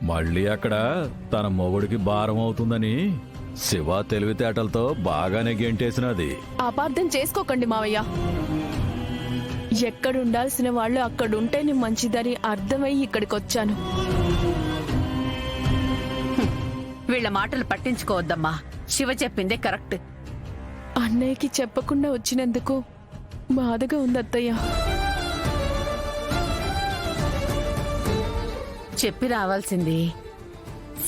మళ్ళీ అక్కడ తన మొగుడికి భారం అవుతుందని శివ తెలివితేటలతో బాగానే గెంటేసినది. అపార్థం చేసుకోకండి మావయ్య. ఎక్కడుండాల్సిన వాళ్ళు అక్కడుంటేనే మంచిదని అర్థమై ఇక్కడికొచ్చాను. వీళ్ళ మాటలు పట్టించుకోవద్దమ్మా. శివ చెప్పిందే కరెక్ట్. అన్నయ్యకి చెప్పకుండా వచ్చినందుకు బాధగా ఉంది అత్తయ్య. చెప్పి రావాల్సింది.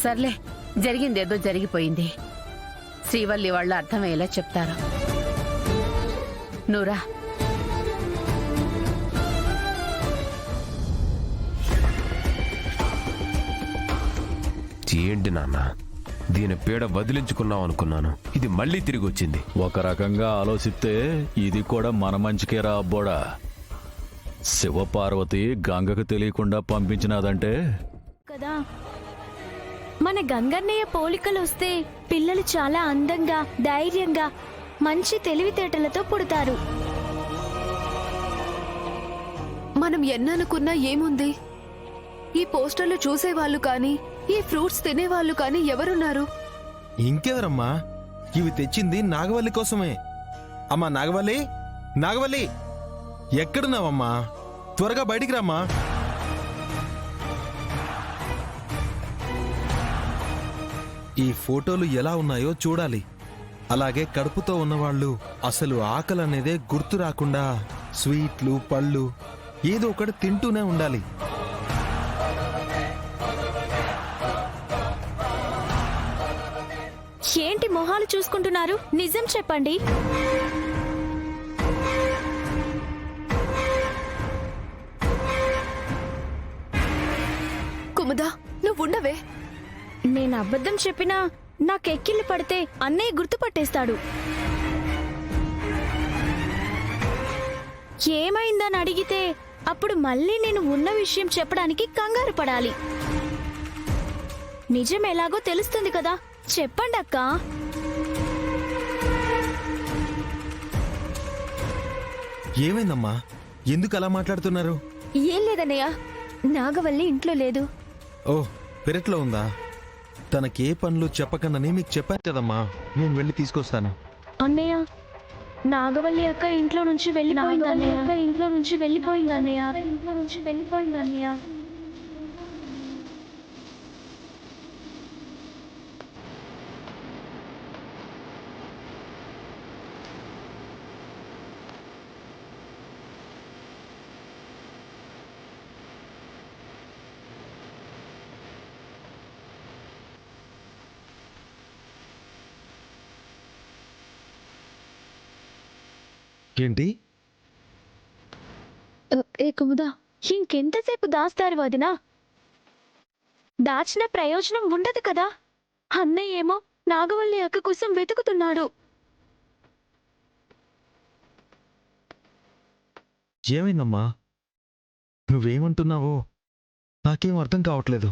సర్లే, జరిగిందేదో జరిగిపోయింది. శ్రీవల్లి వాళ్ళు అర్థమయ్యేలా చెప్తారు. నూరా, ఏంటి నాన్న, దీని పీడ వదిలించుకున్నాం అనుకున్నాను, ఇది మళ్ళీ తిరిగి వచ్చింది. ఒక రకంగా ఆలోచిస్తే ఇది కూడా మన మంచికే రా అబ్బోడా. శివపార్వతి గంగకు తెలియకుండా పంపించినదంటే కదా, మన గంగన్నయ్య పోలికలు వస్తే పిల్లలు చాలా అందంగా, ధైర్యంగా, మంచి తెలివితేటలతో పుడతారు. మనం ఎన్ననుకున్నా ఏముంది? ఈ పోస్టర్లు చూసేవాళ్ళు కానీ, ఈ ఫ్రూట్స్ తినేవాళ్ళు కానీ ఎవరున్నారు? ఇంకెవరమ్మా? ఇవి తెచ్చింది నాగవల్లి కోసమే. అమ్మా నాగవల్లి, నాగవల్లి ఎక్కడున్నావమ్మా? త్వరగా బయటికి రామ్మా. ఈ ఫోటోలు ఎలా ఉన్నాయో చూడాలి. అలాగే కడుపుతో ఉన్నవాళ్ళు అసలు ఆకలి అనేదే గుర్తు రాకుండా స్వీట్లు, పళ్ళు ఏదో ఒకటి తింటూనే ఉండాలి. ఏంటి మొహాలు చూసుకుంటున్నారు? నిజం చెప్పండి. కుముదా, నువ్వుండవే. నేను అబద్ధం చెప్పినా నాకెక్కిళ్ళు పడితే అన్నయ్య గుర్తుపట్టేస్తాడు. ఏమైందని అడిగితే అప్పుడు మళ్ళీ నేను ఉన్న విషయం చెప్పడానికి కంగారు పడాలి. నిజం ఎలాగో తెలుస్తుంది కదా, చెప్పండి అక్క. ఏమైందమ్మా? ఎందుకు అలా మాట్లాడుతున్నారు? ఏం లేదన్నయ్య, నాగవల్లి ఇంట్లో లేదు. ఓ, పెరట్లో ఉందా? తనకే పనులు చెప్పకనని మీకు చెప్పాను కదమ్మా. నేను వెళ్ళి తీసుకొస్తాను. అన్నయ్య, నాగవల్లి అక్క ఇంట్లో నుంచి వెళ్ళిపోయింది అన్నయ్య. ఇంట్లో నుంచి వెళ్ళిపోయింది అన్నయ్య. ఇంట్లో నుంచి వెళ్ళిపోయింది అన్నయ్య. ఏంటి? ఏ కుముదా, ఇంకెంతసేపు దాస్తారు వదినా? దాచిన ప్రయోజనం ఉండదు కదా. అన్నయ్య ఏమో నాగవల్లి అక్క కోసం వెతుకుతున్నాడు. ఏమైందమ్మా? నువ్వేమంటున్నావో నాకేం అర్థం కావట్లేదు.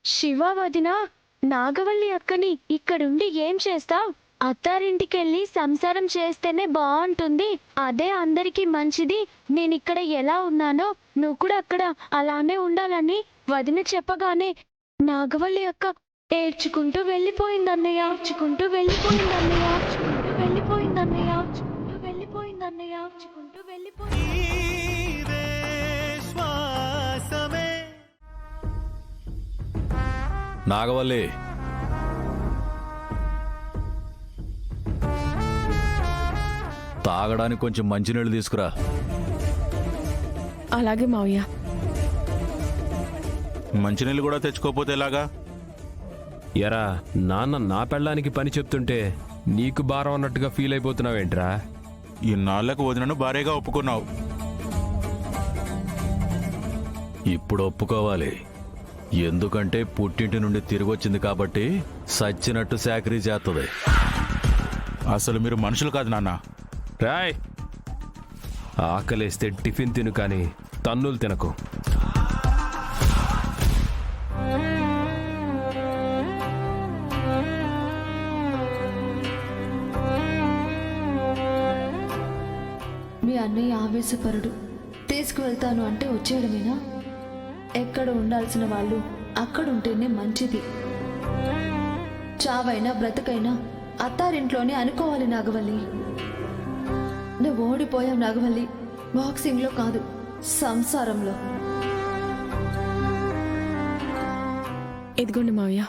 శివ వదినా, నాగవల్లి అక్కని ఇక్కడుండి ఏం చేస్తావ్? అత్తారింటికెళ్ళి సంసారం చేస్తేనే బాగుంటుంది, అదే అందరికీ మంచిది. నేనిక్కడ ఎలా ఉన్నానో నువ్వు కూడా అక్కడ అలానే ఉండాలని వదిన చెప్పగానే నాగవల్లి అక్క ఏడ్చుకుంటూ వెళ్ళిపోయిందన్నయ్య. ఏడ్చుకుంటూ వెళ్ళిపోయిందన్నయ్య. ఏడ్చుకుంటూ వెళ్ళిపోయిందన్నయ్య. ఏడ్చుకుంటూ వెళ్ళిపోయిందన్నయ్య. ఏడ్చుకుంటూ వెళ్ళిపోయింది. నాగవల్లి, తాగడానికి కొంచెం మంచినీళ్ళు తీసుకురా. అలాగే మావయ్య. మంచినీళ్ళు కూడా తెచ్చుకోపోతే ఎలాగా? ఎరా, నాన్న నా పెళ్ళానికి పని చెప్తుంటే నీకు భారం అన్నట్టుగా ఫీల్ అయిపోతున్నావేంట్రా? ఇన్నాళ్లకు వదినను భార్యగా ఒప్పుకున్నావు. ఇప్పుడు ఒప్పుకోవాలి. ఎందుకంటే పుట్టింటి నుండి తిరిగి వచ్చింది కాబట్టి సచ్చినట్టు చాకరీ చేస్తుంది. అసలు మీరు మనుషులు కాదు నాన్న. రాయ్, ఆకలేస్తే టిఫిన్ తిను కానీ తన్నులు తినకు. మీ అన్నయ్య ఆవేశపరుడు. తీసుకువెళ్తాను అంటే వచ్చేయడమేనా? ఎక్కడ ఉండాల్సిన వాళ్ళు అక్కడుంటేనే మంచిది. చావైనా బ్రతుకైనా అత్తారింట్లోనే అనుకోవాలి నాగవల్లి. నువ్వు ఓడిపోయావు నాగవల్లి, బాక్సింగ్లో కాదు, సంసారంలో. ఇదిగోండి మావయ్య.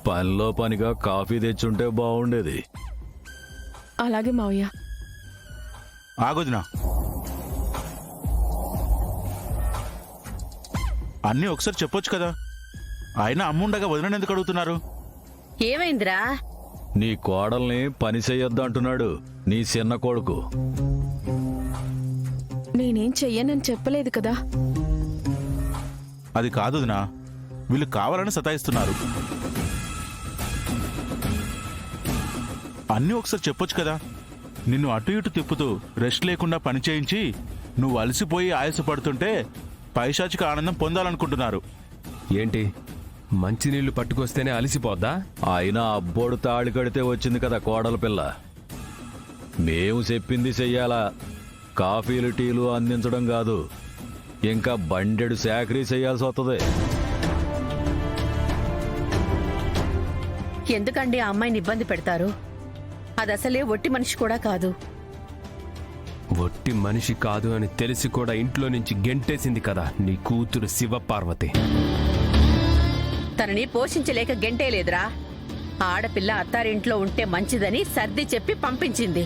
పనిలో పనిగా కాఫీ తెచ్చుంటే బాగుండేది. అలాగే మావయ్య. ఆగొదినా, అన్నీ ఒకసారి చెప్పొచ్చు కదా. అయినా అమ్ముండగా వదిన ఎందుకు అడుగుతున్నారు? ఏమైందిరా? నీ కోడల్ని పని చెయ్యొద్దు అంటున్నాడు నీ చిన్న కొడుకు. నేనేం చెయ్యనని చెప్పలేదు కదా. అది కాదు వదినా, వీళ్ళు కావాలని సతాయిస్తున్నారు. అన్నీ ఒకసారి చెప్పొచ్చు కదా. నిన్ను అటు ఇటు తిప్పుతూ రెస్ట్ లేకుండా పని చేయించి నువ్వు అలసిపోయి ఆయాసపడుతుంటే పైశాచిక ఆనందం పొందాలనుకుంటున్నారు. ఏంటి, మంచినీళ్లు పట్టుకొస్తేనే అలిసిపోద్దా? అయినా అబ్బోడు తాళి కడితే వచ్చింది కదా కోడల పిల్ల. మేము చెప్పింది చెయ్యాలా, కాఫీలు టీలు అందించడం కాదు, ఇంకా బండెడు సేకరీ చెయ్యాల్సి వస్తుంది. ఎందుకండి ఆ అమ్మాయిని ఇబ్బంది పెడతారు? అది అసలే ఒట్టి మనిషి కూడా కాదు. ఒట్టి మనిషి కాదు అని తెలిసి కూడా ఇంట్లో నుంచి గెంటేసింది కదా నీ కూతురు శివపార్వతి. తనని పోషించలేక గెంటే లేదురా. ఆడపిల్ల అత్తారింట్లో ఉంటే మంచిదని సర్ది చెప్పి పంపించింది.